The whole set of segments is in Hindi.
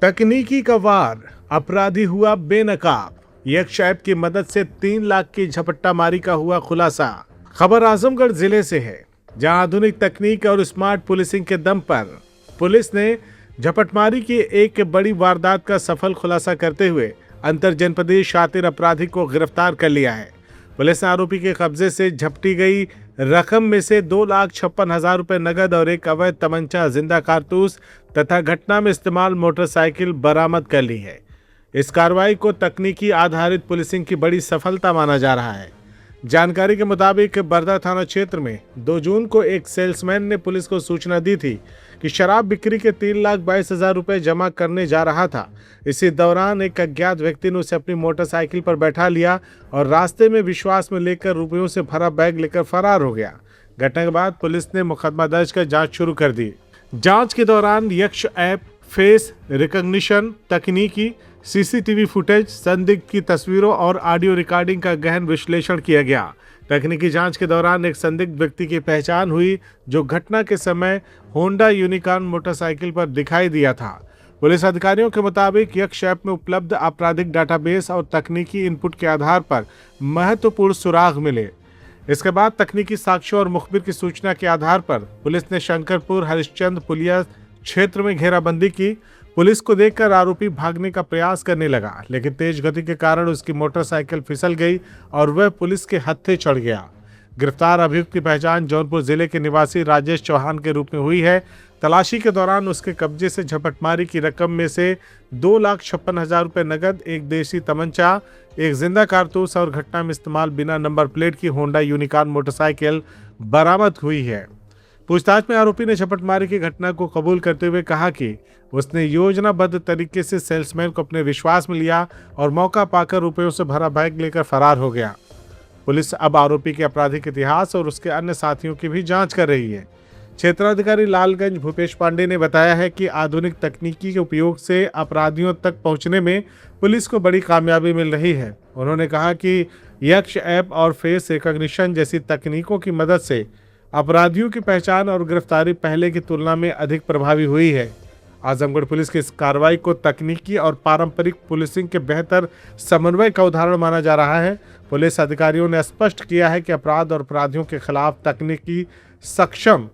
तकनीकी का वार, अपराधी हुआ बेनकाब। यक्ष ऐप की मदद से 3 लाख की झपट्टामारी का हुआ खुलासा। खबर आजमगढ़ जिले से है, जहां आधुनिक तकनीक और स्मार्ट पुलिसिंग के दम पर पुलिस ने झपटमारी की एक बड़ी वारदात का सफल खुलासा करते हुए अंतर जनपदीय शातिर अपराधी को गिरफ्तार कर लिया है। पुलिस ने आरोपी के कब्जे से झपटी गई रकम में से 2,56,000 रुपए नगद और एक अवैध तमंचा, जिंदा कारतूस तथा घटना में इस्तेमाल मोटरसाइकिल बरामद कर ली है। इस कार्रवाई को तकनीकी आधारित पुलिसिंग की बड़ी सफलता माना जा रहा है। जानकारी के मुताबिक बरदा थाना क्षेत्र में 2 जून को एक सेल्समैन ने पुलिस को सूचना दी थी कि शराब बिक्री के 3,22,000 रुपए जमा करने जा रहा था। इसी दौरान एक अज्ञात व्यक्ति ने उसे अपनी मोटरसाइकिल पर बैठा लिया और रास्ते में विश्वास में लेकर रुपयों से भरा बैग लेकर फरार हो गया। घटना के बाद पुलिस ने मुकदमा दर्ज कर जांच शुरू कर दी। जांच के दौरान यक्ष ऐप, फेस रिकॉग्निशन तकनीकी, सीसीटीवी फुटेज, संदिग्ध की तस्वीरों और ऑडियो रिकॉर्डिंग का गहन विश्लेषण किया गया। तकनीकी जांच के दौरान एक संदिग्ध व्यक्ति की पहचान हुई, जो घटना के समय होंडा यूनिकॉर्न मोटरसाइकिल पर दिखाई दिया था। पुलिस अधिकारियों के मुताबिक यक्ष ऐप में उपलब्ध आपराधिक डाटाबेस और तकनीकी इनपुट के आधार पर महत्वपूर्ण सुराग मिले। इसके बाद तकनीकी साक्ष्यों और मुखबिर की सूचना के आधार पर पुलिस ने शंकरपुर हरिश्चंद्र पुलिया क्षेत्र में घेराबंदी की। पुलिस को देखकर आरोपी भागने का प्रयास करने लगा, लेकिन तेज गति के कारण उसकी मोटरसाइकिल फिसल गई और वह पुलिस के हत्थे चढ़ गया। गिरफ्तार अभियुक्त की पहचान जौनपुर जिले के निवासी राजेश चौहान के रूप में हुई है। तलाशी के दौरान उसके कब्जे से झपटमारी की रकम में से 2,56,000 रुपए नगद, एक देसी तमंचा, एक जिंदा कारतूस और घटना में इस्तेमाल बिना नंबर प्लेट की होंडा यूनिकॉर्न मोटरसाइकिल बरामद हुई है। पूछताछ में आरोपी ने झपटमारी की घटना को कबूल करते हुए कहा कि उसने योजनाबद्ध तरीके से सेल्समैन को अपने विश्वास में लिया और मौका पाकर रुपयों से भरा बैग लेकर फरार हो गया। पुलिस अब आरोपी के आपराधिक इतिहास और उसके अन्य साथियों की भी जांच कर रही है। क्षेत्राधिकारी लालगंज भूपेश पांडे ने बताया है कि आधुनिक तकनीकी के उपयोग से अपराधियों तक पहुंचने में पुलिस को बड़ी कामयाबी मिल रही है। उन्होंने कहा कि यक्ष ऐप और फेस रिकॉग्निशन जैसी तकनीकों की मदद से अपराधियों की पहचान और गिरफ्तारी पहले की तुलना में अधिक प्रभावी हुई है। आजमगढ़ पुलिस की इस कार्रवाई को तकनीकी और पारंपरिक पुलिसिंग के बेहतर समन्वय का उदाहरण माना जा रहा है। पुलिस अधिकारियों ने स्पष्ट किया है कि अपराध और अपराधियों के खिलाफ तकनीकी सक्षम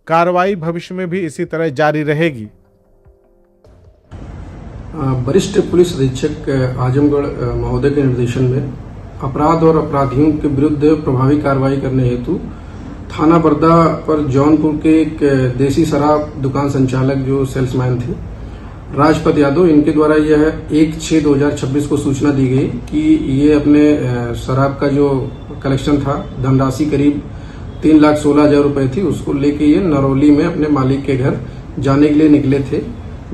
कार्रवाई भविष्य में भी इसी तरह जारी रहेगी। वरिष्ठ पुलिस अधीक्षक आजमगढ़ महोदय के निर्देशन में अपराध और अपराधियों के विरुद्ध प्रभावी कार्रवाई करने हेतु थाना बरदा पर जौनपुर के एक देसी शराब दुकान संचालक जो सेल्समैन थे राजपत यादव, इनके द्वारा यह 1/6/2026 को सूचना दी गई कि ये अपने शराब का जो कलेक्शन था, धनराशि करीब 3,16,000 रुपए थी, उसको लेके ये नरौली में अपने मालिक के घर जाने के लिए निकले थे।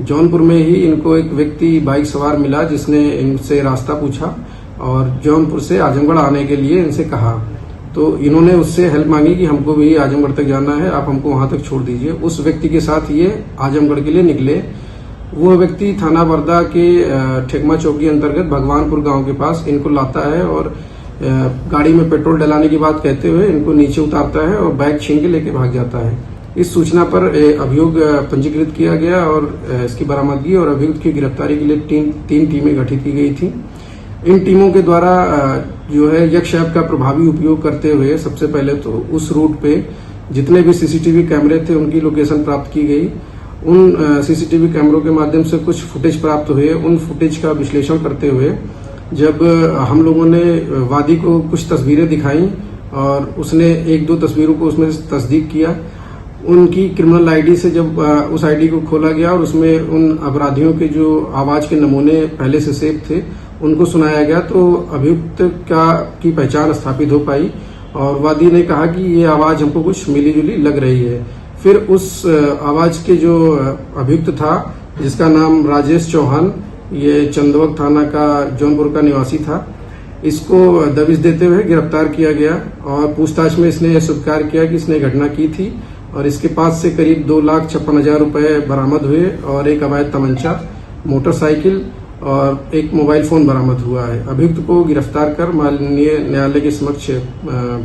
जौनपुर में ही इनको एक व्यक्ति बाइक सवार मिला, जिसने इनसे रास्ता पूछा और जौनपुर से आजमगढ़ आने के लिए इनसे कहा। तो इन्होंने उससे हेल्प मांगी कि हमको भी आजमगढ़ तक जाना है, आप हमको वहां तक छोड़ दीजिए। उस व्यक्ति के साथ ये आजमगढ़ के लिए निकले। वो व्यक्ति थाना बरदा के ठेकमा चौकी अंतर्गत भगवानपुर गांव के पास इनको लाता है और गाड़ी में पेट्रोल डलाने की बात कहते हुए इनको नीचे उतारता है और बैग छीन के लेके भाग जाता है। इस सूचना पर अभियोग पंजीकृत किया गया और इसकी बरामदगी और अभियुक्त की गिरफ्तारी के लिए 3 टीमें गठित की गई थी। इन टीमों के द्वारा जो है यक्ष ऐप का प्रभावी उपयोग करते हुए सबसे पहले तो उस रूट पे जितने भी सीसीटीवी कैमरे थे उनकी लोकेशन प्राप्त की गई। उन सीसीटीवी कैमरों के माध्यम से कुछ फुटेज प्राप्त हुए। उन फुटेज का विश्लेषण करते हुए जब हम लोगों ने वादी को कुछ तस्वीरें दिखाई और उसने 1-2 तस्वीरों को उसमें तस्दीक किया, उनकी क्रिमिनल आईडी से जब उस आईडी को खोला गया और उसमें उन अपराधियों के जो आवाज के नमूने पहले से सेव थे उनको सुनाया गया, तो अभियुक्त की पहचान स्थापित हो पाई और वादी ने कहा कि ये आवाज हमको कुछ मिली जुली लग रही है। फिर उस आवाज के जो अभियुक्त था, जिसका नाम राजेश चौहान, ये चंदवक थाना का जौनपुर का निवासी था, इसको दबिश देते हुए गिरफ्तार किया गया और पूछताछ में इसने यह स्वीकार किया कि इसने घटना की थी और इसके पास से करीब 2,56,000 रुपए बरामद हुए और एक अवैध तमंचा, मोटरसाइकिल और एक मोबाइल फोन बरामद हुआ है। अभियुक्त को गिरफ्तार कर माननीय न्यायालय के समक्ष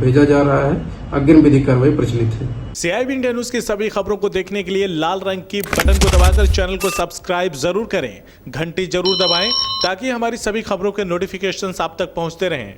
भेजा जा रहा है। अग्रिम विधिक कार्रवाई प्रचलित है। CIB इंडिया न्यूज की सभी खबरों को देखने के लिए लाल रंग की बटन को दबाकर चैनल को सब्सक्राइब जरूर करें, घंटी जरूर दबाएं ताकि हमारी सभी खबरों के नोटिफिकेशंस आप तक पहुंचते रहें।